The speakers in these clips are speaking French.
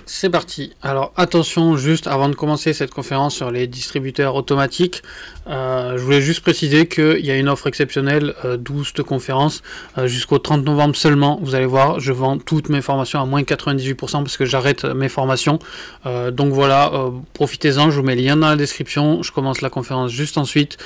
C'est parti. Alors attention, juste avant de commencer cette conférence sur les distributeurs automatiques, je voulais juste préciser qu'il y a une offre exceptionnelle d'où cette conférence jusqu'au 30 novembre seulement. Vous allez voir, je vends toutes mes formations à moins 98% parce que j'arrête mes formations. Donc voilà, profitez-en, je vous mets le lien dans la description. Je commence la conférence juste ensuite.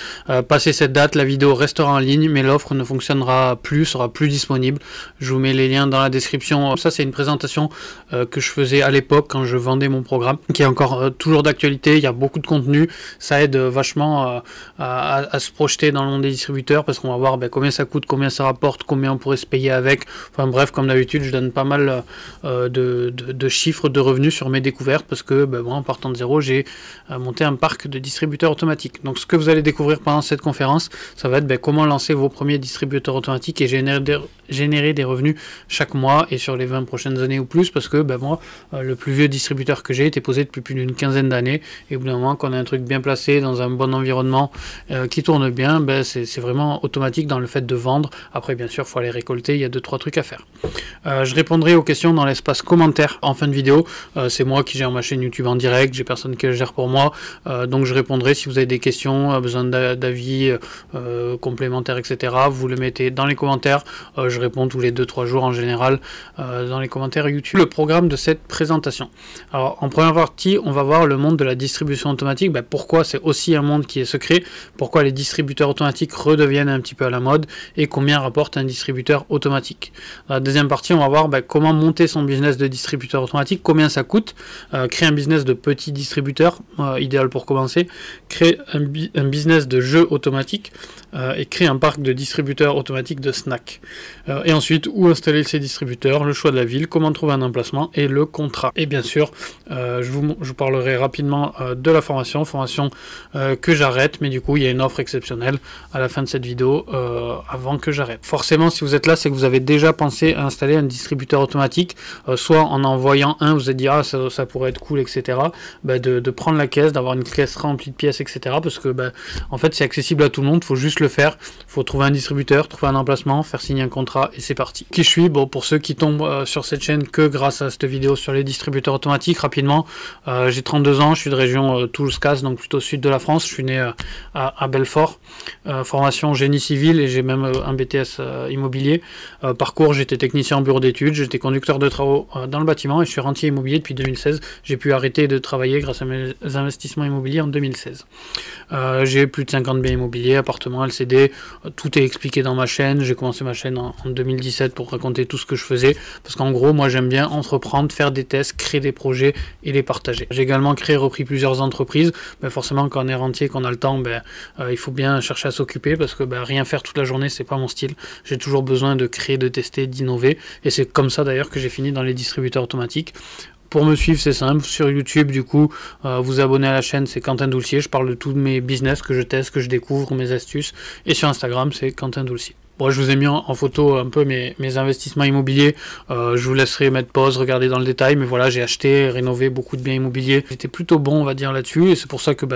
Passez cette date, la vidéo restera en ligne, mais l'offre ne fonctionnera plus, sera plus disponible. Je vous mets les liens dans la description. Ça, c'est une présentation que je faisais à l'époque quand je vendais mon programme, qui est encore toujours d'actualité. Il y a beaucoup de contenu, ça aide vachement à se projeter dans le monde des distributeurs, parce qu'on va voir combien ça coûte, combien ça rapporte, combien on pourrait se payer avec. Enfin bref, comme d'habitude, je donne pas mal de chiffres de revenus sur mes découvertes, parce que moi, en partant de zéro, j'ai monté un parc de distributeurs automatiques. Donc ce que vous allez découvrir pendant cette conférence, ça va être comment lancer vos premiers distributeurs automatiques et générer des revenus chaque mois et sur les 20 prochaines années ou plus, parce que moi, le plus vieux distributeur que j'ai était posé depuis plus d'une quinzaine d'années, et au bout d'un moment qu'on a un truc bien placé dans un bon environnement qui tourne bien, c'est vraiment automatique dans le fait de vendre. Après bien sûr il faut aller récolter, il y a 2-3 trucs à faire. Je répondrai aux questions dans l'espace commentaires en fin de vidéo. C'est moi qui gère ma chaîne YouTube en direct, j'ai personne qui le gère pour moi, donc je répondrai si vous avez des questions, besoin d'avis complémentaires, etc. Vous le mettez dans les commentaires, je réponds tous les 2-3 jours en général dans les commentaires YouTube. Le programme de cette présentation. Alors en première partie, on va voir le monde de la distribution automatique, pourquoi c'est aussi un monde qui est secret, pourquoi les distributeurs automatiques redeviennent un petit peu à la mode et combien rapporte un distributeur automatique. Dans la deuxième partie, on va voir comment monter son business de distributeur automatique, combien ça coûte, créer un business de petit distributeur, idéal pour commencer, créer un business de jeu automatique et créer un parc de distributeurs automatiques de snacks. Et ensuite, où installer ces distributeurs, le choix de la ville, comment trouver un emplacement et le contrat. Et bien sûr, je vous parlerai rapidement de la formation que j'arrête, mais du coup il y a une offre exceptionnelle à la fin de cette vidéo avant que j'arrête. Forcément, si vous êtes là, c'est que vous avez déjà pensé à installer un distributeur automatique, soit en voyant un, vous vous êtes dit ça pourrait être cool, etc. De prendre la caisse, d'avoir une caisse remplie de pièces, etc. Parce que en fait c'est accessible à tout le monde, il faut juste le faire, il faut trouver un distributeur, trouver un emplacement, faire signer un contrat et c'est parti. Qui je suis? Bon, pour ceux qui tombent sur cette chaîne que grâce à cette vidéo sur les distributeurs automatiques, rapidement, j'ai 32 ans, je suis de région Toulouse-Caz, donc plutôt sud de la France, je suis né à Belfort, formation génie civil et j'ai même un BTS immobilier. Parcours, j'étais technicien en bureau d'études, j'étais conducteur de travaux dans le bâtiment et je suis rentier immobilier depuis 2016. J'ai pu arrêter de travailler grâce à mes investissements immobiliers en 2016. J'ai plus de 50 biens immobiliers, appartements, LCD, tout est expliqué dans ma chaîne. J'ai commencé ma chaîne en 2017 pour raconter tout ce que je faisais, parce qu'en gros moi j'aime bien entreprendre, faire des tests, créer des projets et les partager. J'ai également repris plusieurs entreprises, mais forcément quand on est rentier, qu'on a le temps, il faut bien chercher à s'occuper, parce que rien faire toute la journée c'est pas mon style. J'ai toujours besoin de créer, de tester, d'innover, et c'est comme ça d'ailleurs que j'ai fini dans les distributeurs automatiques. Pour me suivre, c'est simple, sur YouTube, du coup, vous abonnez à la chaîne, c'est Quentin Doulcier, je parle de tous mes business que je teste, que je découvre, mes astuces, et sur Instagram, c'est Quentin Doulcier. Bon, je vous ai mis en photo un peu mes investissements immobiliers, je vous laisserai mettre pause, regarder dans le détail, mais voilà, j'ai acheté, rénové beaucoup de biens immobiliers, j'étais plutôt bon, on va dire, là-dessus, et c'est pour ça que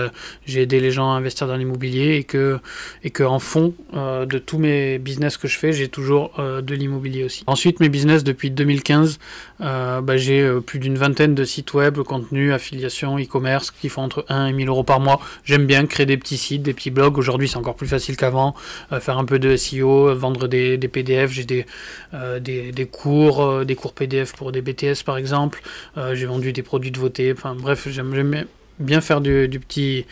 j'ai aidé les gens à investir dans l'immobilier, et que en fond de tous mes business que je fais, j'ai toujours de l'immobilier aussi. Ensuite, mes business depuis 2015, j'ai plus d'une vingtaine de sites web, contenu, affiliation, e-commerce, qui font entre 1 et 1000 euros par mois. J'aime bien créer des petits sites, des petits blogs, aujourd'hui c'est encore plus facile qu'avant, faire un peu de SEO, vendre des PDF, j'ai des cours PDF pour des BTS par exemple, j'ai vendu des produits de beauté, enfin bref, j'aime bien faire du petit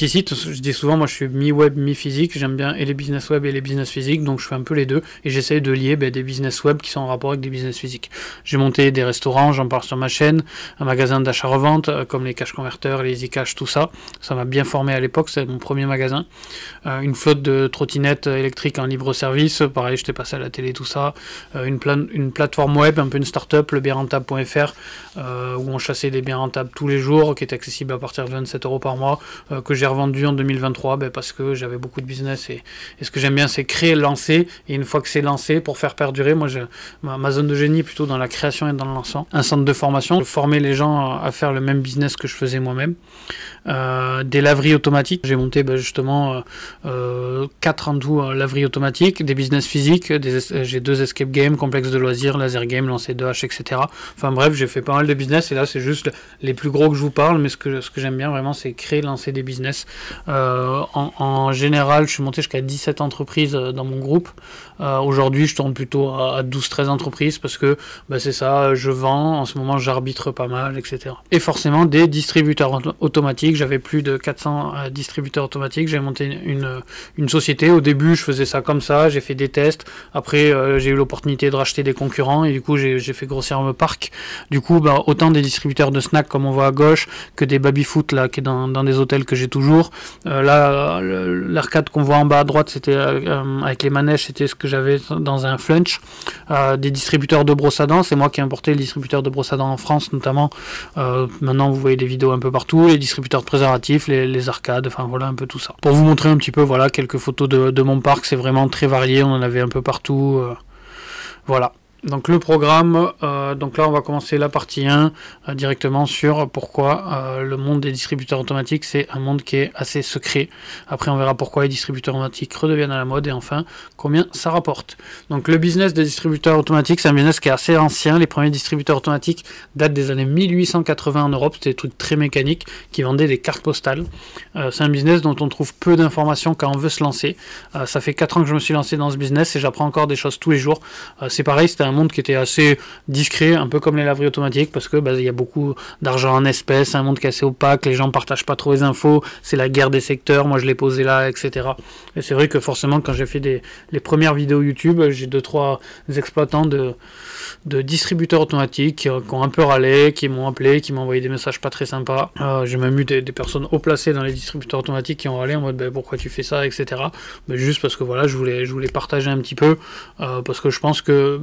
site. Je dis souvent, moi je suis mi-web, mi-physique, j'aime bien et les business web et les business physiques, donc je fais un peu les deux, et j'essaye de lier des business web qui sont en rapport avec des business physiques. J'ai monté des restaurants, j'en parle sur ma chaîne, un magasin d'achat-revente, comme les cash converteurs, les e-cash, tout ça m'a bien formé à l'époque, c'est mon premier magasin. Une flotte de trottinettes électriques en libre service, pareil, j'étais passé à la télé, tout ça. Une plateforme web, un peu une start-up, le bienrentable.fr, où on chassait des biens rentables tous les jours, qui est accessible à partir de 27 € par mois, que j'ai revendu en 2023 parce que j'avais beaucoup de business et ce que j'aime bien c'est créer, lancer, et une fois que c'est lancé, pour faire perdurer, moi ma zone de génie est plutôt dans la création et dans le lancement. Un centre de formation, je formais les gens à faire le même business que je faisais moi-même. Des laveries automatiques, j'ai monté justement 4 en tout laveries automatiques, des business physiques, j'ai 2 escape games, complexe de loisirs, laser game, lancer de hache, etc. Enfin bref, j'ai fait pas mal de business, et là c'est juste les plus gros que je vous parle, mais ce que j'aime bien vraiment c'est créer, lancer des business. En général, je suis monté jusqu'à 17 entreprises dans mon groupe. Aujourd'hui je tourne plutôt à 12-13 entreprises parce que c'est ça, je vends, en ce moment j'arbitre pas mal, etc. Et forcément des distributeurs automatiques, j'avais plus de 400 distributeurs automatiques, j'ai monté une société. Au début je faisais ça comme ça, j'ai fait des tests, après j'ai eu l'opportunité de racheter des concurrents, et du coup j'ai fait grossir le parc. Du coup autant des distributeurs de snacks comme on voit à gauche, que des baby-foot là qui est dans des hôtels que j'ai toujours. Là l'arcade qu'on voit en bas à droite, c'était avec les manèges, c'était ce que j'avais dans un flunch. Des distributeurs de brosse à dents, c'est moi qui ai importé le distributeur de brosse à dents en France notamment. Maintenant vous voyez des vidéos un peu partout, les distributeurs de préservatifs, les arcades, enfin voilà un peu tout ça. Pour vous montrer un petit peu voilà quelques photos de mon parc, c'est vraiment très varié, on en avait un peu partout. Voilà. Donc le programme, donc là on va commencer la partie 1 directement sur pourquoi le monde des distributeurs automatiques c'est un monde qui est assez secret. Après on verra pourquoi les distributeurs automatiques redeviennent à la mode, et enfin combien ça rapporte. Donc le business des distributeurs automatiques c'est un business qui est assez ancien. Les premiers distributeurs automatiques datent des années 1880 en Europe, c'était des trucs très mécaniques qui vendaient des cartes postales. C'est un business dont on trouve peu d'informations quand on veut se lancer. Ça fait 4 ans que je me suis lancé dans ce business et j'apprends encore des choses tous les jours. C'est pareil, c'était un monde qui était assez discret, un peu comme les laveries automatiques, parce que il y a beaucoup d'argent en espèces, un monde qui est assez opaque, les gens partagent pas trop les infos, c'est la guerre des secteurs, moi je l'ai posé là, etc. Et c'est vrai que forcément quand j'ai fait les premières vidéos YouTube, j'ai 2-3 exploitants de distributeurs automatiques qui ont un peu râlé, qui m'ont appelé, qui m'ont envoyé des messages pas très sympas. J'ai même eu des personnes haut placées dans les distributeurs automatiques qui ont râlé en mode pourquoi tu fais ça, etc. Mais juste parce que voilà, je voulais partager un petit peu, parce que je pense que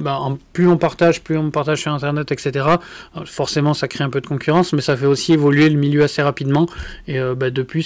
plus on partage sur internet, etc. Forcément ça crée un peu de concurrence, mais ça fait aussi évoluer le milieu assez rapidement. Et depuis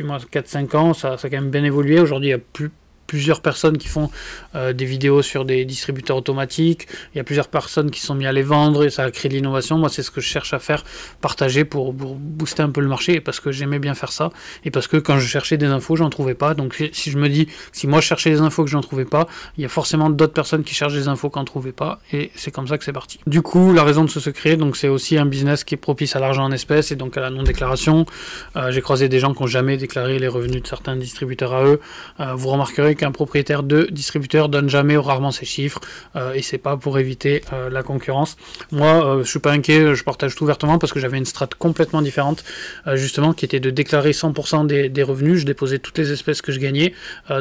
moi 4-5 ans, ça a quand même bien évolué. Aujourd'hui il y a plusieurs personnes qui font des vidéos sur des distributeurs automatiques, il y a plusieurs personnes qui sont mis à les vendre, et ça a créé de l'innovation. Moi c'est ce que je cherche à faire, partager pour booster un peu le marché, et parce que j'aimais bien faire ça, et parce que quand je cherchais des infos j'en trouvais pas. Donc si je me dis, si moi je cherchais des infos que j'en trouvais pas, il y a forcément d'autres personnes qui cherchent des infos qu'on ne trouvait pas, et c'est comme ça que c'est parti. Du coup la raison de ce secret, donc c'est aussi un business qui est propice à l'argent en espèces et donc à la non-déclaration. J'ai croisé des gens qui n'ont jamais déclaré les revenus de certains distributeurs à eux. Vous remarquerez qu'un propriétaire de distributeur donne jamais ou rarement ses chiffres, et c'est pas pour éviter la concurrence. Moi je suis pas inquiet, je partage tout ouvertement parce que j'avais une strat complètement différente, justement qui était de déclarer 100% des revenus. Je déposais toutes les espèces que je gagnais,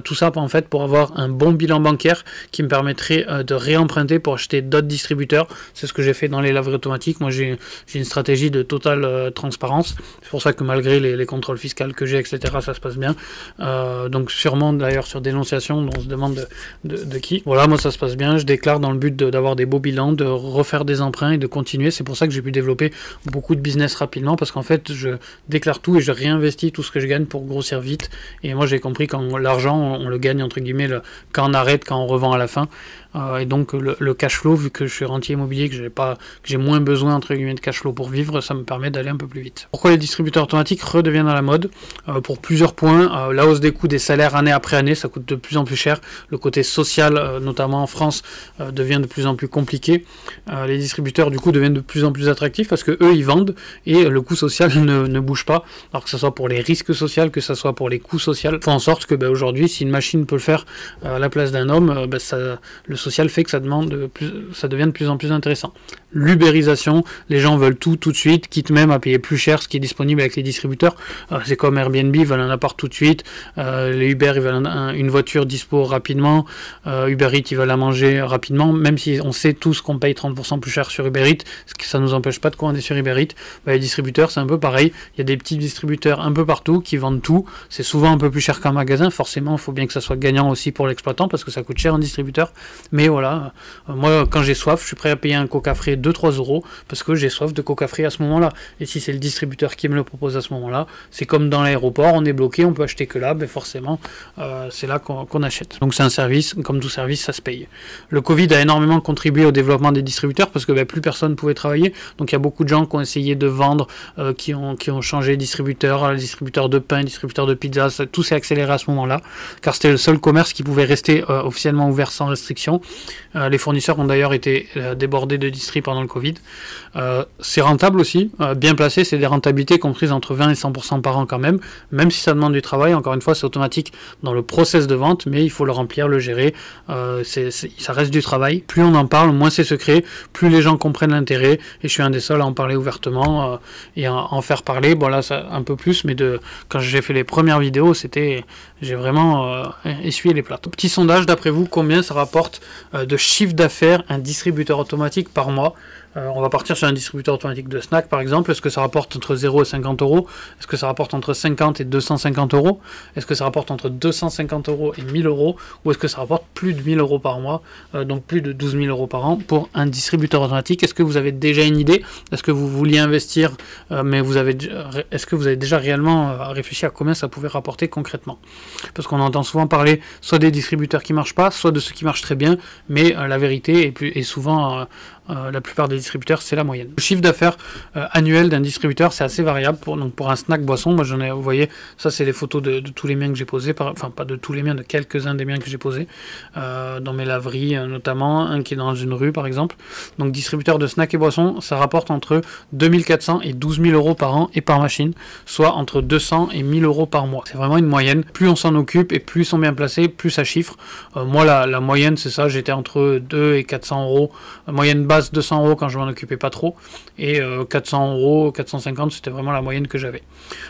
tout ça en fait pour avoir un bon bilan bancaire qui me permettrait de réemprunter pour acheter d'autres distributeurs. C'est ce que j'ai fait dans les laveries automatiques. Moi j'ai une stratégie de totale transparence, c'est pour ça que malgré les contrôles fiscaux que j'ai, etc., ça se passe bien. Donc sûrement d'ailleurs sur dénonciation, on se demande de qui. Voilà, moi ça se passe bien, je déclare dans le but d'avoir des beaux bilans, de refaire des emprunts et de continuer. C'est pour ça que j'ai pu développer beaucoup de business rapidement, parce qu'en fait je déclare tout et je réinvestis tout ce que je gagne pour grossir vite. Et moi j'ai compris quand l'argent on le gagne entre guillemets quand on arrête, quand on revend à la fin. Et donc le cash flow, vu que je suis rentier immobilier, que j'ai moins besoin entre guillemets de cash flow pour vivre, ça me permet d'aller un peu plus vite. Pourquoi les distributeurs automatiques redeviennent à la mode? Pour plusieurs points. La hausse des coûts des salaires année après année, ça coûte de plus en plus cher. Le côté social, notamment en France, devient de plus en plus compliqué. Les distributeurs du coup deviennent de plus en plus attractifs parce que eux ils vendent et le coût social ne bouge pas. Alors que ce soit pour les risques sociaux, que ce soit pour les coûts sociaux, il faut en sorte que aujourd'hui, si une machine peut le faire à la place d'un homme, le social fait que ça devient de plus en plus intéressant. L'ubérisation, les gens veulent tout de suite, quitte même à payer plus cher ce qui est disponible avec les distributeurs. C'est comme Airbnb, ils veulent un appart tout de suite, les Uber ils veulent une voiture voiture dispo rapidement, Uber Eats, ils veulent la manger rapidement, même si on sait tous qu'on paye 30% plus cher sur Uber Eats, ce que ça nous empêche pas de commander sur Uber Eats. Les distributeurs, c'est un peu pareil. Il y a des petits distributeurs un peu partout qui vendent tout. C'est souvent un peu plus cher qu'un magasin. Forcément, il faut bien que ça soit gagnant aussi pour l'exploitant parce que ça coûte cher un distributeur. Mais voilà, moi, quand j'ai soif, je suis prêt à payer un Coca frais 2-3 euros parce que j'ai soif de Coca frais à ce moment-là. Et si c'est le distributeur qui me le propose à ce moment-là, c'est comme dans l'aéroport, on est bloqué, on peut acheter que là, ben forcément, c'est là qu'on achète. Donc c'est un service, comme tout service, ça se paye. Le Covid a énormément contribué au développement des distributeurs parce que plus personne pouvait travailler. Donc il y a beaucoup de gens qui ont essayé de vendre, qui ont changé de distributeur, distributeur de pain, distributeur de pizza, tout s'est accéléré à ce moment-là, car c'était le seul commerce qui pouvait rester officiellement ouvert sans restriction. Les fournisseurs ont d'ailleurs été débordés de distri pendant le Covid. C'est rentable aussi, bien placé, c'est des rentabilités comprises entre 20 et 100% par an quand même si ça demande du travail. Encore une fois, c'est automatique dans le process de vente, mais il faut le remplir, le gérer, ça reste du travail. Plus on en parle, moins c'est secret, plus les gens comprennent l'intérêt, et je suis un des seuls à en parler ouvertement et à en faire parler. Bon là, ça, un peu plus, mais quand j'ai fait les premières vidéos, j'ai vraiment essuyé les plats. Petit sondage, d'après vous, combien ça rapporte de chiffre d'affaires un distributeur automatique par mois? On va partir sur un distributeur automatique de snack par exemple. Est-ce que ça rapporte entre 0 et 50 euros? Est-ce que ça rapporte entre 50 et 250 euros? Est-ce que ça rapporte entre 250 euros et 1000 euros? Ou est-ce que ça rapporte plus de 1000 euros par mois, donc plus de 12 000 euros par an pour un distributeur automatique? Est-ce que vous avez déjà une idée? Est-ce que vous vouliez investir, mais est-ce que vous avez déjà réellement réfléchi à combien ça pouvait rapporter concrètement? Parce qu'on entend souvent parler soit des distributeurs qui marchent pas, soit de ceux qui marchent très bien, mais la vérité est souvent... la plupart des distributeurs, c'est la moyenne. Le chiffre d'affaires annuel d'un distributeur, c'est assez variable. Pour un snack boisson, moi j'en ai, vous voyez, ça c'est les photos de tous les miens que j'ai posés, enfin pas de tous les miens, de quelques-uns des miens que j'ai posés, dans mes laveries notamment, un qui est dans une rue par exemple. Donc distributeur de snack et boissons, ça rapporte entre 2400 et 12 000 euros par an et par machine, soit entre 200 et 1000 euros par mois. C'est vraiment une moyenne. Plus on s'en occupe et plus ils sont bien placés, plus ça chiffre. Moi la moyenne c'est ça, j'étais entre 2 et 400 euros, moyenne basse 200 euros quand je m'en occupais pas trop, et 400 euros, 450 c'était vraiment la moyenne que j'avais.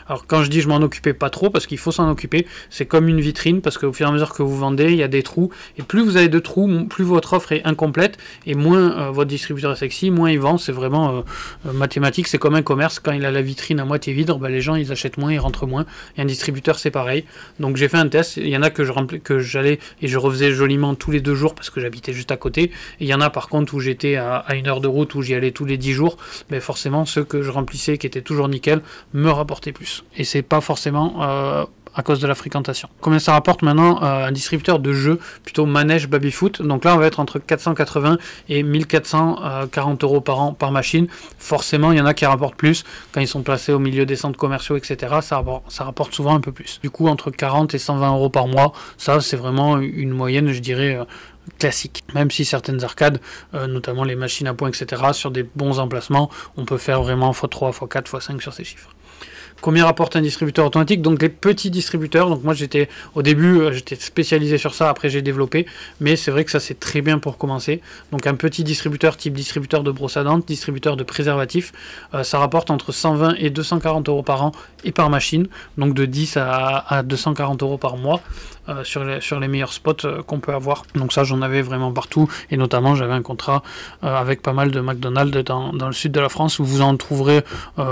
Alors quand je dis je m'en occupais pas trop, parce qu'il faut s'en occuper, c'est comme une vitrine, parce qu'au fur et à mesure que vous vendez, il y a des trous, et plus vous avez de trous, plus votre offre est incomplète, et moins votre distributeur est sexy, moins il vend. C'est vraiment mathématique, c'est comme un commerce, quand il a la vitrine à moitié vide, les gens ils achètent moins, ils rentrent moins, et un distributeur c'est pareil. Donc j'ai fait un test, il y en a que j'allais et je refaisais joliment tous les 2 jours parce que j'habitais juste à côté, et il y en a par contre où j'étais à 1 heure de route, où j'y allais tous les 10 jours, mais forcément ceux que je remplissais qui étaient toujours nickel me rapportaient plus, et c'est pas forcément à cause de la fréquentation. Combien ça rapporte maintenant un distributeur de jeux, plutôt manège baby-foot? Donc là on va être entre 480 et 1440 euros par an par machine. Forcément il y en a qui rapportent plus quand ils sont placés au milieu des centres commerciaux, etc. Ça rapporte souvent un peu plus. Du coup entre 40 et 120 euros par mois, ça c'est vraiment une moyenne, je dirais, classique. Même si certaines arcades, notamment les machines à points, etc., sur des bons emplacements, on peut faire vraiment x3, x4, x5 sur ces chiffres. Combien rapporte un distributeur automatique? Donc les petits distributeurs, donc moi au début j'étais spécialisé sur ça, après j'ai développé, mais c'est vrai que ça c'est très bien pour commencer. Donc un petit distributeur type distributeur de brosse à dents, distributeur de préservatifs, ça rapporte entre 120 et 240 euros par an et par machine, donc de 10 à 240 euros par mois. Sur les meilleurs spots qu'on peut avoir. Donc ça j'en avais vraiment partout, et notamment j'avais un contrat avec pas mal de McDonald's dans le sud de la France, où vous en trouverez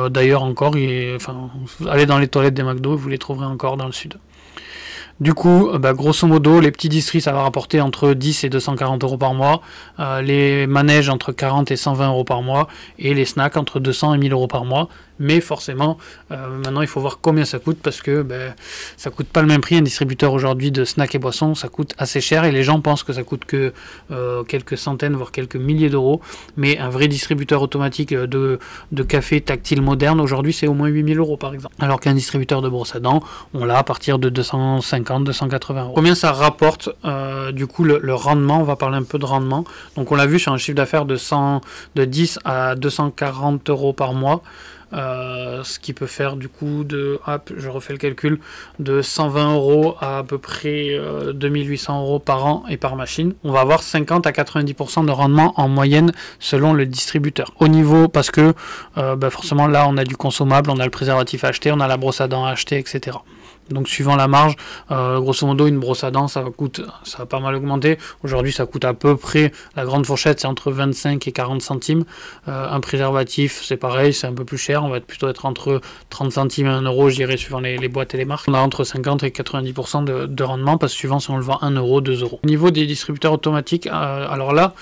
d'ailleurs encore, allez dans les toilettes des McDo, vous les trouverez encore dans le sud. Du coup, grosso modo, les petits distris, ça va rapporter entre 10 et 240 euros par mois, les manèges entre 40 et 120 euros par mois, et les snacks entre 200 et 1000 euros par mois. Mais forcément, maintenant il faut voir combien ça coûte, parce que ça coûte pas le même prix. Un distributeur aujourd'hui de snacks et boissons, ça coûte assez cher, et les gens pensent que ça coûte que quelques centaines, voire quelques milliers d'euros. Mais un vrai distributeur automatique de café tactile moderne, aujourd'hui c'est au moins 8000 euros par exemple. Alors qu'un distributeur de brosse à dents, on l'a à partir de 250, 280 euros. Combien ça rapporte du coup le rendement? On va parler un peu de rendement. Donc on l'a vu sur un chiffre d'affaires de 10 à 240 euros par mois. ce qui peut faire du coup de, hop, je refais le calcul, de 120 € à peu près 2800 € par an et par machine. On va avoir 50 à 90% de rendement en moyenne selon le distributeur. Au niveau, parce que forcément là on a du consommable, on a le préservatif à acheter, on a la brosse à dents à acheter, etc. Donc suivant la marge, grosso modo une brosse à dents ça va pas mal augmenter. Aujourd'hui ça coûte à peu près, la grande fourchette c'est entre 25 et 40 centimes. Un préservatif c'est pareil, c'est un peu plus cher, on va plutôt être entre 30 centimes et 1 €, je dirais, suivant les boîtes et les marques. On a entre 50 et 90% de rendement, parce que suivant si on le vend 1 €, 2 €. Au niveau des distributeurs automatiques, alors là,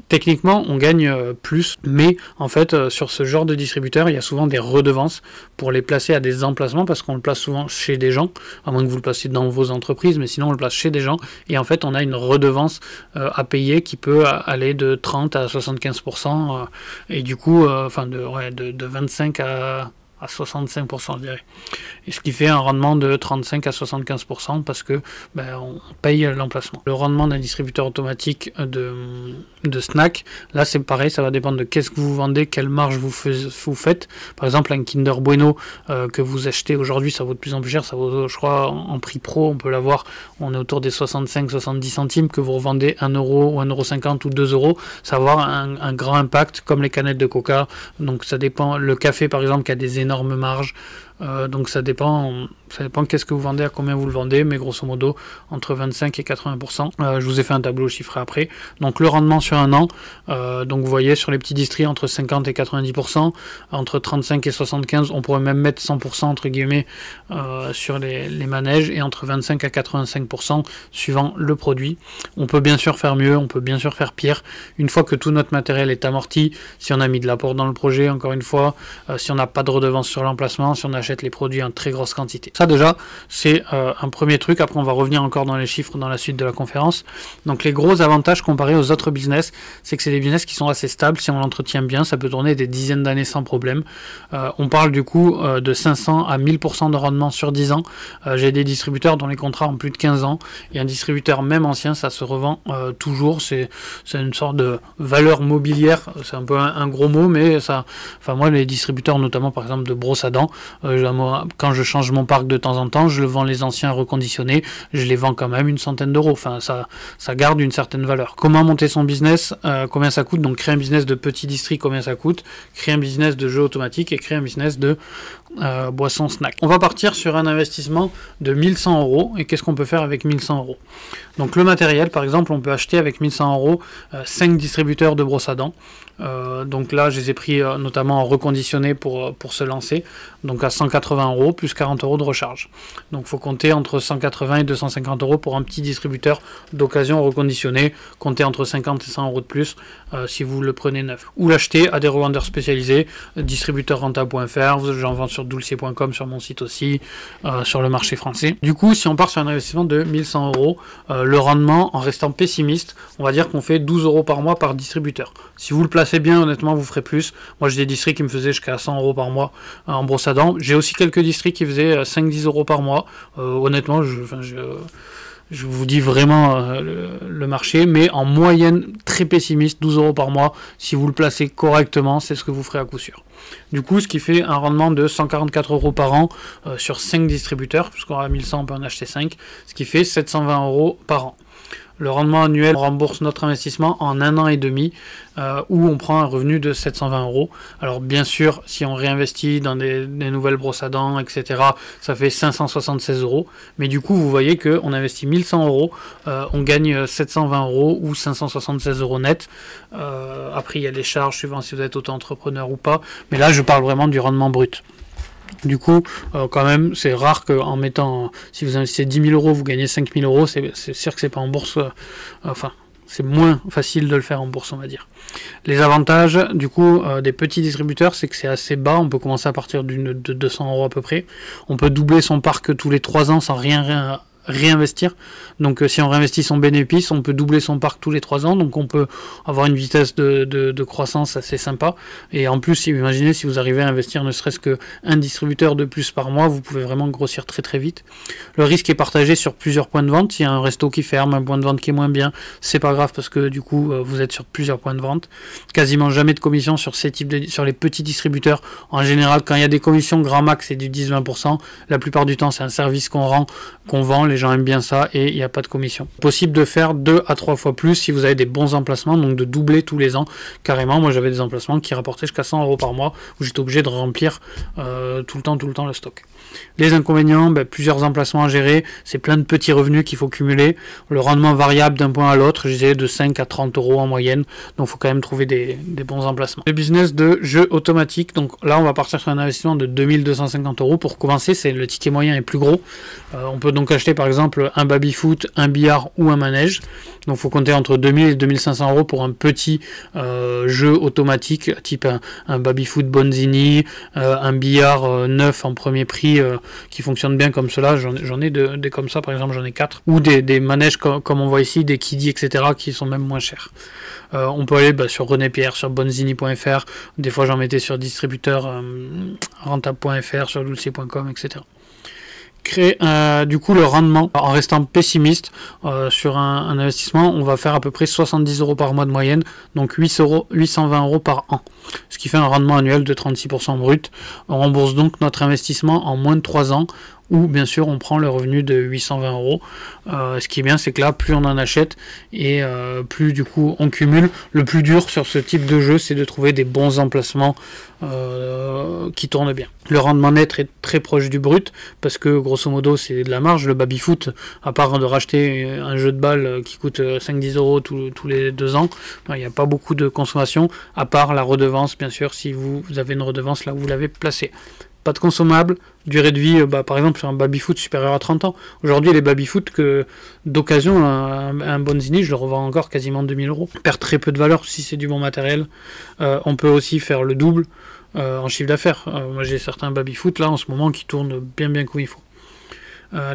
techniquement on gagne plus, mais en fait sur ce genre de distributeur il y a souvent des redevances pour les placer à des emplacements, parce qu'on le place souvent chez des gens, à moins que vous le placiez dans vos entreprises, mais sinon on le place chez des gens, et en fait on a une redevance à payer qui peut aller de 30 à 75%, et du coup de 25 à 65%, je dirais. Et ce qui fait un rendement de 35 à 75%, parce que on paye l'emplacement. Le rendement d'un distributeur automatique de snack, là c'est pareil, ça va dépendre de qu'est-ce que vous vendez, quelle marge vous faites. Par exemple un Kinder Bueno que vous achetez aujourd'hui, ça vaut de plus en plus cher, ça vaut, je crois, en prix pro, on peut l'avoir, on est autour des 65-70 centimes, que vous revendez 1 € ou 1,50 € ou 2 €, ça va avoir un grand impact, comme les canettes de coca. Donc ça dépend. Le café par exemple qui a des énormes marges, donc ça dépend qu'est-ce que vous vendez, à combien vous le vendez, mais grosso modo entre 25 et 80%. Je vous ai fait un tableau chiffré après. Donc le rendement sur un an, donc vous voyez sur les petits distries entre 50 et 90%, entre 35 et 75, on pourrait même mettre 100% entre guillemets sur les manèges, et entre 25 à 85% suivant le produit. On peut bien sûr faire mieux, on peut bien sûr faire pire. Une fois que tout notre matériel est amorti, si on a mis de l'apport dans le projet, encore une fois, si on n'a pas de redevance sur l'emplacement, si on achète les produits en très grosse quantité. Ça déjà, c'est un premier truc. Après on va revenir encore dans les chiffres dans la suite de la conférence. Donc les gros avantages comparés aux autres business, c'est que c'est des business qui sont assez stables. Si on l'entretient bien, ça peut tourner des dizaines d'années sans problème. On parle du coup de 500 à 1000% de rendement sur 10 ans. J'ai des distributeurs dont les contrats ont plus de 15 ans, et un distributeur même ancien, ça se revend toujours. C'est une sorte de valeur mobilière, c'est un peu un gros mot, mais ça, enfin moi les distributeurs notamment par exemple de brosse à dents, quand je change mon parc de temps en temps, je le vends les anciens reconditionnés, je les vends quand même une centaine d'euros. Enfin, ça garde une certaine valeur. Comment monter son business, combien ça coûte? Donc créer un business de petit district, combien ça coûte? Créer un business de jeux automatiques et créer un business de boissons snack. On va partir sur un investissement de 1100 €. Et qu'est-ce qu'on peut faire avec 1100 €? Donc le matériel, par exemple, on peut acheter avec 1100 € 5 distributeurs de brosse à dents. Donc là, je les ai pris notamment en reconditionné pour se lancer. Donc à 180 € plus 40 € de recharge. Donc il faut compter entre 180 et 250 € pour un petit distributeur d'occasion reconditionné. Comptez entre 50 et 100 € de plus si vous le prenez neuf. Ou l'acheter à des revendeurs spécialisés, distributeurrentable.fr, j'en vends sur dulcier.com, sur mon site aussi, sur le marché français. Du coup, si on part sur un investissement de 1100 €, le rendement, en restant pessimiste, on va dire qu'on fait 12 € par mois par distributeur. Si vous le placez bien, honnêtement, vous ferez plus. Moi, j'ai des districts qui me faisaient jusqu'à 100 € par mois en brosse à dents. J'ai aussi quelques districts qui faisaient 5-10 € par mois. Honnêtement, je vous dis vraiment le marché, mais en moyenne, très pessimiste, 12 € par mois. Si vous le placez correctement, c'est ce que vous ferez à coup sûr. Du coup, ce qui fait un rendement de 144 € par an sur 5 distributeurs, puisqu'on a 1100, on peut en acheter 5, ce qui fait 720 € par an. Le rendement annuel, on rembourse notre investissement en 1 an et demi, où on prend un revenu de 720 €. Alors bien sûr, si on réinvestit dans des nouvelles brosses à dents, etc., ça fait 576 €. Mais du coup, vous voyez qu'on investit 1100 €, on gagne 720 € ou 576 € net. Après, il y a les charges suivant si vous êtes auto-entrepreneur ou pas. Mais là, je parle vraiment du rendement brut. Du coup, quand même, c'est rare qu'en mettant, si vous investissez 10 000 €, vous gagnez 5 000 €, c'est sûr que c'est pas en bourse, enfin, c'est moins facile de le faire en bourse, on va dire. Les avantages, du coup, des petits distributeurs, c'est que c'est assez bas, on peut commencer à partir de 200 € à peu près. On peut doubler son parc tous les 3 ans sans rien réinvestir. Donc si on réinvestit son bénéfice, on peut doubler son parc tous les 3 ans, donc on peut avoir une vitesse de croissance assez sympa. Et en plus, imaginez si vous arrivez à investir ne serait-ce qu'un distributeur de plus par mois, vous pouvez vraiment grossir très très vite. Le risque est partagé sur plusieurs points de vente. S'il y a un resto qui ferme, un point de vente qui est moins bien, c'est pas grave parce que du coup vous êtes sur plusieurs points de vente. Quasiment jamais de commission sur sur les petits distributeurs. En général, quand il y a des commissions, grand max c'est du 10-20%. La plupart du temps, c'est un service qu'on rend, qu'on vend, les gens aiment bien ça et il n'y a pas de commission. Possible de faire 2 à 3 fois plus si vous avez des bons emplacements, donc de doubler tous les ans. Carrément, moi j'avais des emplacements qui rapportaient jusqu'à 100 € par mois où j'étais obligé de remplir tout le temps le stock. Les inconvénients, plusieurs emplacements à gérer, c'est plein de petits revenus qu'il faut cumuler. Le rendement variable d'un point à l'autre, je disais de 5 à 30 € en moyenne, donc il faut quand même trouver des bons emplacements. Le business de jeux automatiques, donc là on va partir sur un investissement de 2250 € pour commencer, c'est le ticket moyen est plus gros. On peut donc acheter par exemple un baby-foot, un billard ou un manège, donc il faut compter entre 2000 et 2500 € pour un petit jeu automatique, type un baby-foot Bonzini, un billard neuf en premier prix, qui fonctionne bien comme cela, j'en ai des comme ça par exemple, j'en ai 4, ou des manèges comme on voit ici, des kiddies etc. qui sont même moins chers. On peut aller sur René Pierre, sur bonzini.fr, des fois j'en mettais sur distributeur rentable.fr, sur dulce.com etc. Créer du coup le rendement en restant pessimiste sur un investissement, on va faire à peu près 70 € par mois de moyenne, donc 820 € par an, ce qui fait un rendement annuel de 36% brut. On rembourse donc notre investissement en moins de 3 ans, ou bien sûr on prend le revenu de 820 €. Ce qui est bien, c'est que là plus on en achète et plus du coup on cumule. Le plus dur sur ce type de jeu, c'est de trouver des bons emplacements qui tournent bien. Le rendement net est très proche du brut parce que grosso modo c'est de la marge. Le baby-foot, à part de racheter un jeu de balle qui coûte 5-10 € tous les 2 ans, il n'y a pas beaucoup de consommation, à part la redevance bien sûr, si vous avez une redevance là où vous l'avez placé. Pas de consommable, durée de vie, par exemple sur un baby-foot supérieur à 30 ans. Aujourd'hui, les baby-foot d'occasion, un Bonzini, je le revends encore quasiment 2000 €. Perd très peu de valeur si c'est du bon matériel. On peut aussi faire le double en chiffre d'affaires. Moi, j'ai certains baby-foot là en ce moment qui tournent bien comme il faut.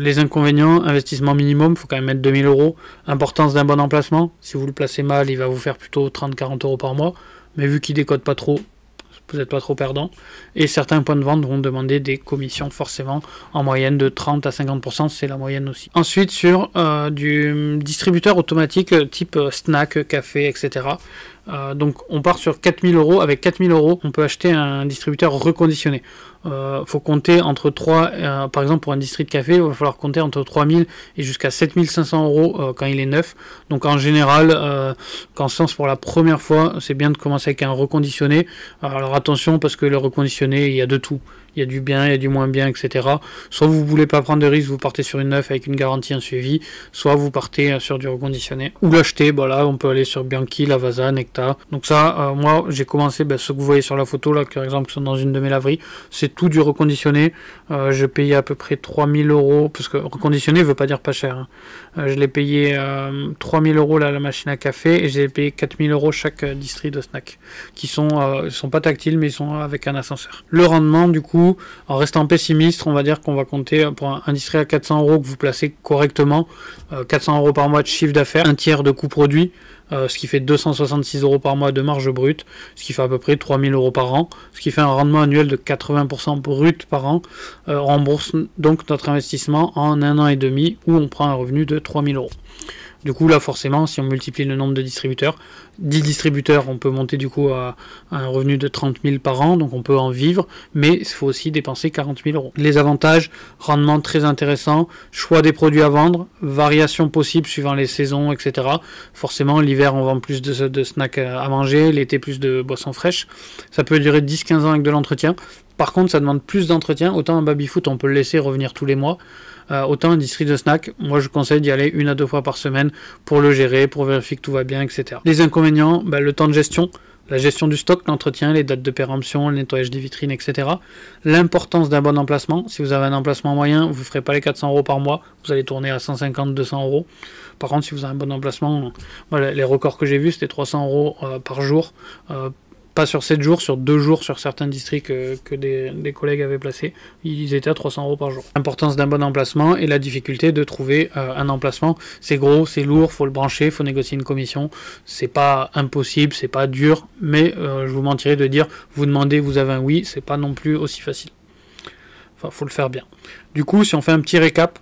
Les inconvénients, investissement minimum, il faut quand même mettre 2000 €. Importance d'un bon emplacement, si vous le placez mal, il va vous faire plutôt 30-40 € par mois. Mais vu qu'il décode pas trop, vous n'êtes pas trop perdant. Et certains points de vente vont demander des commissions forcément, en moyenne de 30 à 50%, c'est la moyenne aussi. Ensuite sur du distributeur automatique type snack, café, etc. Donc on part sur 4000 €. Avec 4000 €, on peut acheter un distributeur reconditionné. Faut compter entre 3, par exemple pour un district café, il va falloir compter entre 3000 et jusqu'à 7500 € quand il est neuf. Donc en général, quand on se lance pour la première fois, c'est bien de commencer avec un reconditionné. Alors attention parce que le reconditionné, il y a de tout. Il y a du bien, il y a du moins bien, etc. Soit vous voulez pas prendre de risque, vous partez sur une neuf avec une garantie, un suivi, soit vous partez sur du reconditionné. Ou l'acheter, là on peut aller sur Bianchi, Lavazza, Necta. Donc ça, moi j'ai commencé, ce que vous voyez sur la photo là, par exemple, qui sont dans une de mes laveries, c'est tout du reconditionné. Je payais à peu près 3000 €, parce que reconditionné veut pas dire pas cher. Je l'ai payé 3000 € la machine à café, et j'ai payé 4000 € chaque distri de snack, qui sont pas tactiles, mais ils sont avec un ascenseur. Le rendement, du coup, en restant pessimiste, on va dire qu'on va compter pour un distri à 400 € que vous placez correctement, 400 € par mois de chiffre d'affaires, un tiers de coût produit, ce qui fait 266 € par mois de marge brute, ce qui fait à peu près 3000 € par an, ce qui fait un rendement annuel de 80% brut par an. On rembourse donc notre investissement en 1 an et demi, où on prend un revenu de 3000 €. Du coup là forcément, si on multiplie le nombre de distributeurs, 10 distributeurs, on peut monter du coup à un revenu de 30 000 par an, donc on peut en vivre, mais il faut aussi dépenser 40 000 €. Les avantages, rendement très intéressant, choix des produits à vendre, variation possible suivant les saisons, etc. Forcément l'hiver on vend plus de snacks à manger, l'été plus de boissons fraîches. Ça peut durer 10-15 ans avec de l'entretien. Par contre ça demande plus d'entretien, autant un baby-foot on peut le laisser revenir tous les mois. Autant un district de snack, moi je conseille d'y aller 1 à 2 fois par semaine pour le gérer, pour vérifier que tout va bien, etc. Les inconvénients, le temps de gestion, la gestion du stock, l'entretien, les dates de péremption, le nettoyage des vitrines, etc. L'importance d'un bon emplacement. Si vous avez un emplacement moyen, vous ne ferez pas les 400 € par mois, vous allez tourner à 150-200 €. Par contre, si vous avez un bon emplacement, les records que j'ai vus, c'était 300 € par jour. pas sur 7 jours, sur 2 jours sur certains districts que des collègues avaient placés. Ils étaient à 300 € par jour. L'importance d'un bon emplacement et la difficulté de trouver un emplacement. C'est gros, c'est lourd, faut le brancher, faut négocier une commission. C'est pas impossible, c'est pas dur, mais je vous mentirais de dire, vous demandez, vous avez un oui, c'est pas non plus aussi facile. Enfin, faut le faire bien. Du coup, si on fait un petit récap,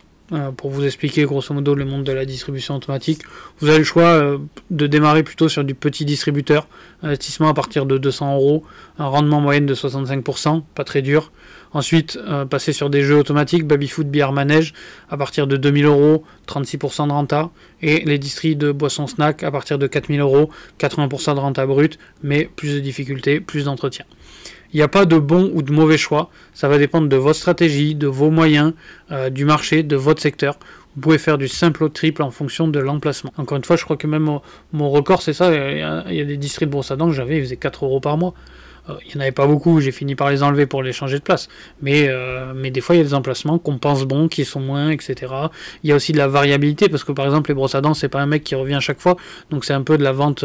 pour vous expliquer grosso modo le monde de la distribution automatique, vous avez le choix de démarrer plutôt sur du petit distributeur, investissement à partir de 200 €, un rendement moyen de 65%, pas très dur. Ensuite, passer sur des jeux automatiques, baby-foot, billard, manège, à partir de 2000 €, 36% de renta, et les distries de boissons snack à partir de 4000 €, 80% de renta brut, mais plus de difficultés, plus d'entretien. Il n'y a pas de bon ou de mauvais choix, ça va dépendre de votre stratégie, de vos moyens, du marché, de votre secteur. Vous pouvez faire du simple au triple en fonction de l'emplacement. Encore une fois, je crois que même mon record, c'est ça, il y a des districts de brosse à dents que j'avais, ils faisaient 4 € par mois. Il n'y en avait pas beaucoup, j'ai fini par les enlever pour les changer de place. Mais des fois, il y a des emplacements qu'on pense bons, qui sont moins, etc. Il y a aussi de la variabilité, parce que par exemple, les brosses à dents, c'est pas un mec qui revient à chaque fois. Donc c'est un peu de la vente,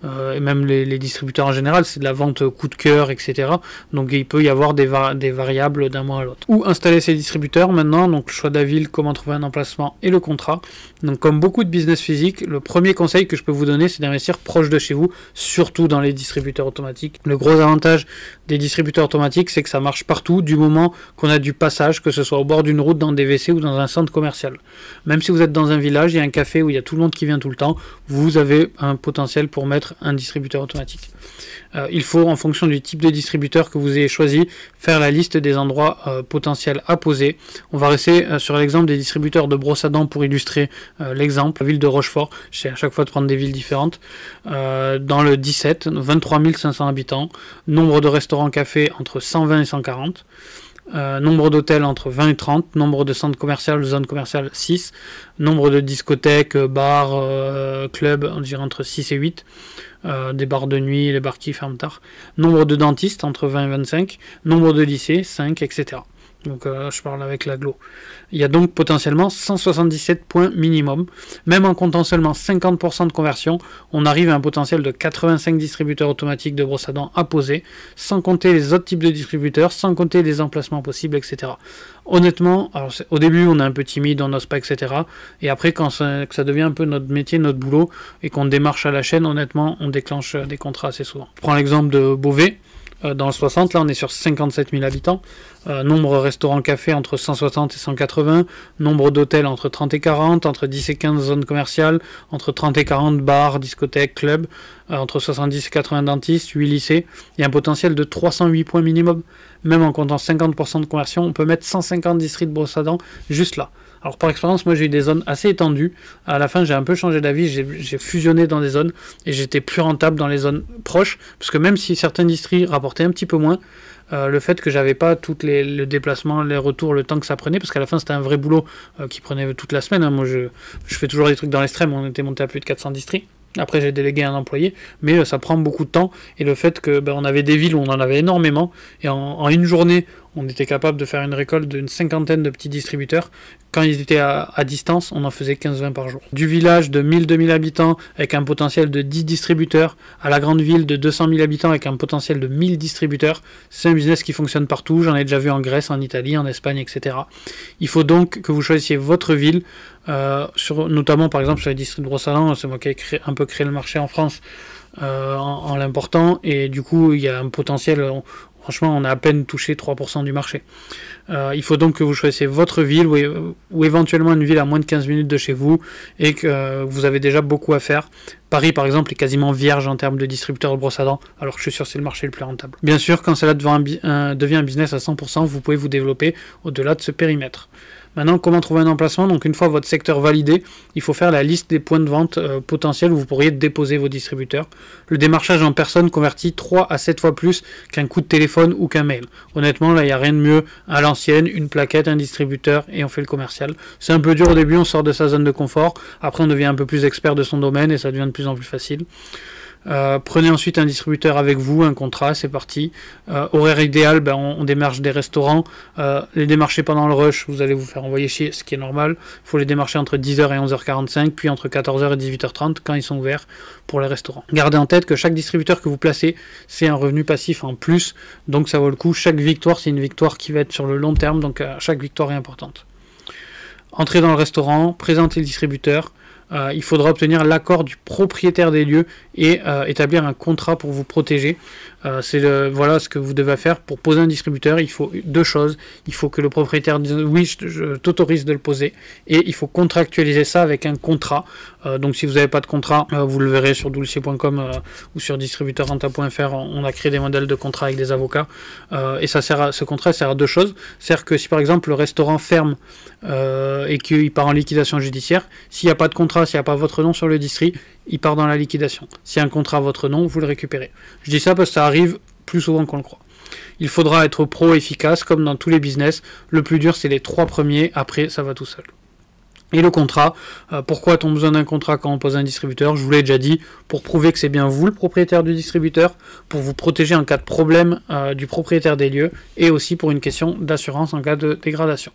et même les distributeurs en général, c'est de la vente coup de cœur, etc. Donc il peut y avoir des variables d'un mois à l'autre. Où installer ces distributeurs maintenant, donc le choix de la ville, comment trouver un emplacement et le contrat. Donc comme beaucoup de business physique, le premier conseil que je peux vous donner, c'est d'investir proche de chez vous, surtout dans les distributeurs automatiques. Le gros avantage des distributeurs automatiques, c'est que ça marche partout du moment qu'on a du passage, que ce soit au bord d'une route, dans des WC ou dans un centre commercial. Même si vous êtes dans un village, il y a un café où il y a tout le monde qui vient tout le temps, vous avez un potentiel pour mettre un distributeur automatique. Il faut, en fonction du type de distributeur que vous ayez choisi, faire la liste des endroits potentiels à poser. On va rester sur l'exemple des distributeurs de brosse à dents pour illustrer l'exemple. La ville de Rochefort, j'essaie à chaque fois de prendre des villes différentes. Dans le 17, 23 500 habitants, nombre de restaurants-cafés entre 120 et 140. Nombre d'hôtels entre 20 et 30, nombre de centres commerciaux, zones commerciales 6, nombre de discothèques, bars, clubs, on dirait entre 6 et 8, des bars de nuit, les bars qui ferment tard, nombre de dentistes entre 20 et 25, nombre de lycées 5, etc. Donc je parle avec l'agglo. Il y a donc potentiellement 177 points minimum. Même en comptant seulement 50% de conversion, on arrive à un potentiel de 85 distributeurs automatiques de brosse à dents à poser, sans compter les autres types de distributeurs, sans compter les emplacements possibles, etc. Honnêtement, alors au début on est un peu timide, on n'ose pas, etc. Et après quand ça devient un peu notre métier, notre boulot, et qu'on démarche à la chaîne, honnêtement on déclenche des contrats assez souvent. Je prends l'exemple de Beauvais. Dans le 60, là on est sur 57 000 habitants, nombre restaurants-cafés entre 160 et 180, nombre d'hôtels entre 30 et 40, entre 10 et 15 zones commerciales, entre 30 et 40 bars, discothèques, clubs, entre 70 et 80 dentistes, 8 lycées, il y a un potentiel de 308 points minimum. Même en comptant 50% de conversion, on peut mettre 150 districts de brosse à dents juste là. Alors par expérience, moi j'ai eu des zones assez étendues. À la fin, j'ai un peu changé d'avis, j'ai fusionné dans des zones et j'étais plus rentable dans les zones proches, parce que même si certains districts rapportaient un petit peu moins, le fait que j'avais pas tout le déplacement, les retours, le temps que ça prenait, parce qu'à la fin c'était un vrai boulot qui prenait toute la semaine. Hein. Moi je fais toujours des trucs dans l'extrême, on était monté à plus de 400 districts. Après j'ai délégué un employé, mais ça prend beaucoup de temps, et le fait que on avait des villes où on en avait énormément, et en une journée on était capable de faire une récolte d'une cinquantaine de petits distributeurs. Quand ils étaient à distance, on en faisait 15-20 par jour. Du village de 1000-2000 habitants avec un potentiel de 10 distributeurs à la grande ville de 200 000 habitants avec un potentiel de 1000 distributeurs, c'est un business qui fonctionne partout. J'en ai déjà vu en Grèce, en Italie, en Espagne, etc. Il faut donc que vous choisissiez votre ville, notamment par exemple sur les districts de brosse à dents. C'est moi qui ai un peu créé le marché en France en l'important, et du coup il y a un potentiel. Franchement, on a à peine touché 3% du marché. Il faut donc que vous choisissiez votre ville ou éventuellement une ville à moins de 15 minutes de chez vous et que vous avez déjà beaucoup à faire. Paris, par exemple, est quasiment vierge en termes de distributeurs de brosse à dents, alors que je suis sûr que c'est le marché le plus rentable. Bien sûr, quand cela devient un business à 100%, vous pouvez vous développer au-delà de ce périmètre. Maintenant, comment trouver un emplacement? Donc une fois votre secteur validé, il faut faire la liste des points de vente potentiels où vous pourriez déposer vos distributeurs. Le démarchage en personne convertit 3 à 7 fois plus qu'un coup de téléphone ou qu'un mail. Honnêtement, là, il n'y a rien de mieux à l'ancienne, une plaquette, un distributeur, et on fait le commercial. C'est un peu dur au début, on sort de sa zone de confort. Après, on devient un peu plus expert de son domaine et ça devient de plus en plus facile. Prenez ensuite un distributeur avec vous, un contrat, c'est parti. Horaire idéal, on démarche des restaurants. Les démarcher pendant le rush, vous allez vous faire envoyer chier, ce qui est normal. Il faut les démarcher entre 10h et 11h45, puis entre 14h et 18h30 quand ils sont ouverts pour les restaurants. Gardez en tête que chaque distributeur que vous placez, c'est un revenu passif en plus, donc ça vaut le coup. Chaque victoire, c'est une victoire qui va être sur le long terme, donc chaque victoire est importante. Entrez dans le restaurant, présentez le distributeur. Il faudra obtenir l'accord du propriétaire des lieux et établir un contrat pour vous protéger. Voilà ce que vous devez faire pour poser un distributeur. Il faut deux choses. Il faut que le propriétaire dise oui, je t'autorise de le poser, et il faut contractualiser ça avec un contrat. Donc si vous n'avez pas de contrat, vous le verrez sur doulcier.com ou sur distributeurrentable.fr. On a créé des modèles de contrat avec des avocats, et ce contrat sert à deux choses. C'est-à-dire que si par exemple le restaurant ferme et qu'il part en liquidation judiciaire, s'il n'y a pas de contrat, s'il n'y a pas votre nom sur le distri, il part dans la liquidation. S'il y a un contrat à votre nom, vous le récupérez. Je dis ça parce que ça arrive plus souvent qu'on le croit. Il faudra être pro, efficace, comme dans tous les business. Le plus dur, c'est les 3 premiers. Après, ça va tout seul. Et le contrat, pourquoi a-t-on besoin d'un contrat quand on pose un distributeur? Je vous l'ai déjà dit, pour prouver que c'est bien vous le propriétaire du distributeur, pour vous protéger en cas de problème du propriétaire des lieux, et aussi pour une question d'assurance en cas de dégradation.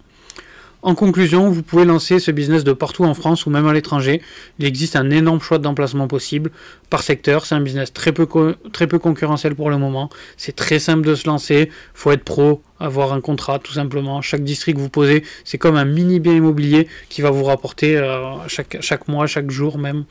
En conclusion, vous pouvez lancer ce business de partout en France ou même à l'étranger. Il existe un énorme choix d'emplacement possible par secteur. C'est un business très peu concurrentiel pour le moment. C'est très simple de se lancer. Il faut être pro, avoir un contrat tout simplement. Chaque district que vous posez, c'est comme un mini bien immobilier qui va vous rapporter chaque mois, chaque jour même.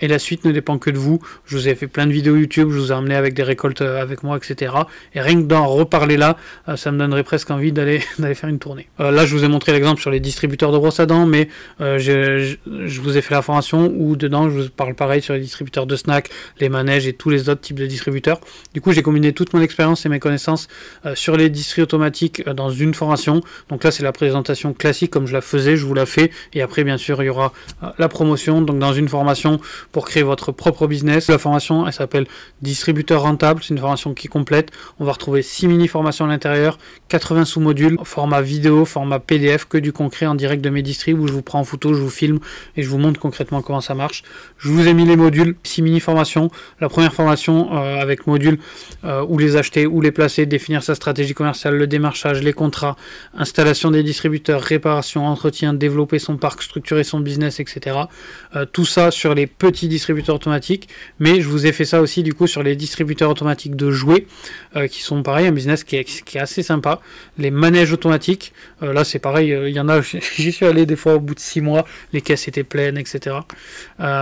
Et la suite ne dépend que de vous. Je vous ai fait plein de vidéos YouTube, je vous ai emmené avec des récoltes avec moi, etc. Et rien que d'en reparler là, ça me donnerait presque envie d'aller faire une tournée. Là, je vous ai montré l'exemple sur les distributeurs de brosse à dents, mais je vous ai fait la formation où dedans, je vous parle pareil sur les distributeurs de snacks, les manèges et tous les autres types de distributeurs. Du coup, j'ai combiné toute mon expérience et mes connaissances sur les distributeurs automatiques dans une formation. Donc là, c'est la présentation classique comme je la faisais, je vous la fais. Et après, bien sûr, il y aura la promotion. Donc dans une formation pour créer votre propre business. La formation, elle s'appelle Distributeur rentable. C'est une formation qui est complète. On va retrouver 6 mini-formations à l'intérieur, 80 sous-modules, format vidéo, format PDF, que du concret en direct de mes distribs où je vous prends en photo, je vous filme et je vous montre concrètement comment ça marche. Je vous ai mis les modules, 6 mini-formations. La première formation avec module où les acheter, où les placer, définir sa stratégie commerciale, le démarchage, les contrats, installation des distributeurs, réparation, entretien, développer son parc, structurer son business, etc. Tout ça sur les petits distributeurs automatiques, mais je vous ai fait ça aussi du coup sur les distributeurs automatiques de jouets qui sont pareil, un business qui est assez sympa. Les manèges automatiques, là c'est pareil, il y en a, j'y suis allé des fois au bout de 6 mois, les caisses étaient pleines, etc.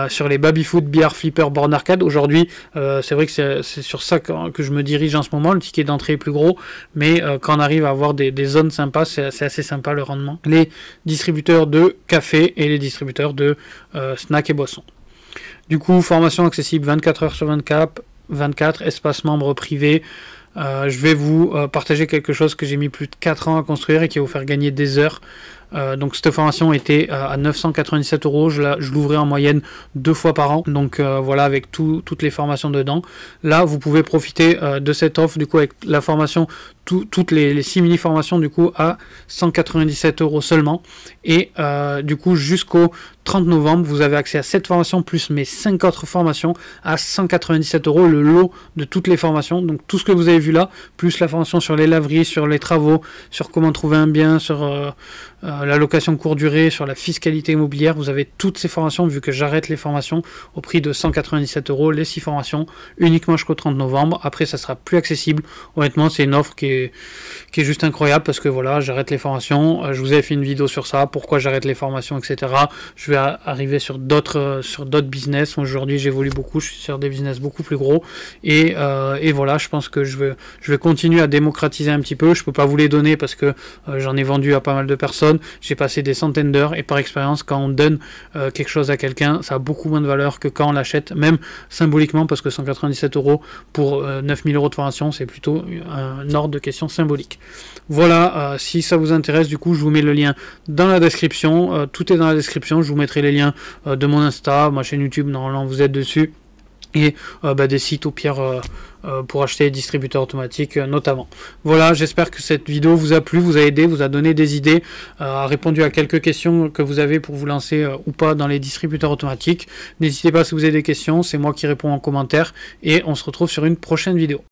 Sur les baby-foot, billard, flipper, borne arcade, aujourd'hui c'est vrai que c'est sur ça que je me dirige en ce moment. Le ticket d'entrée est plus gros, mais quand on arrive à avoir des zones sympas, c'est assez sympa le rendement. Les distributeurs de café et les distributeurs de snacks et boissons. Du coup, formation accessible 24 heures sur 24, espace membre privé. Je vais vous partager quelque chose que j'ai mis plus de 4 ans à construire et qui va vous faire gagner des heures. Donc cette formation était à 997 €, je l'ouvrais en moyenne 2 fois par an, donc voilà, avec toutes les formations dedans. Là vous pouvez profiter de cette offre du coup avec la formation, toutes les 6 mini formations du coup à 197 € seulement, et du coup jusqu'au 30 novembre vous avez accès à cette formation plus mes 5 autres formations à 197 €, le lot de toutes les formations. Donc tout ce que vous avez vu là, plus la formation sur les laveries, sur les travaux, sur comment trouver un bien, sur la location courte durée, sur la fiscalité immobilière, vous avez toutes ces formations vu que j'arrête les formations au prix de 197 €, les 6 formations uniquement jusqu'au 30 novembre. Après ça sera plus accessible. Honnêtement c'est une offre qui est juste incroyable parce que voilà, j'arrête les formations. Je vous ai fait une vidéo sur ça, pourquoi j'arrête les formations, etc. Je vais arriver sur d'autres business. Aujourd'hui j'évolue beaucoup, je suis sur des business beaucoup plus gros et voilà, je pense que je vais continuer à démocratiser un petit peu. Je peux pas vous les donner parce que j'en ai vendu à pas mal de personnes. J'ai passé des centaines d'heures et par expérience, quand on donne quelque chose à quelqu'un, ça a beaucoup moins de valeur que quand on l'achète, même symboliquement, parce que 197 € pour 9000 € de formation, c'est plutôt un ordre de question symbolique. Voilà, si ça vous intéresse, du coup, je vous mets le lien dans la description. Tout est dans la description. Je vous mettrai les liens de mon Insta, ma chaîne YouTube, normalement vous êtes dessus. et des sites au pire pour acheter des distributeurs automatiques notamment. Voilà, j'espère que cette vidéo vous a plu, vous a aidé, vous a donné des idées, a répondu à quelques questions que vous avez pour vous lancer ou pas dans les distributeurs automatiques. N'hésitez pas si vous avez des questions, c'est moi qui réponds en commentaire et on se retrouve sur une prochaine vidéo.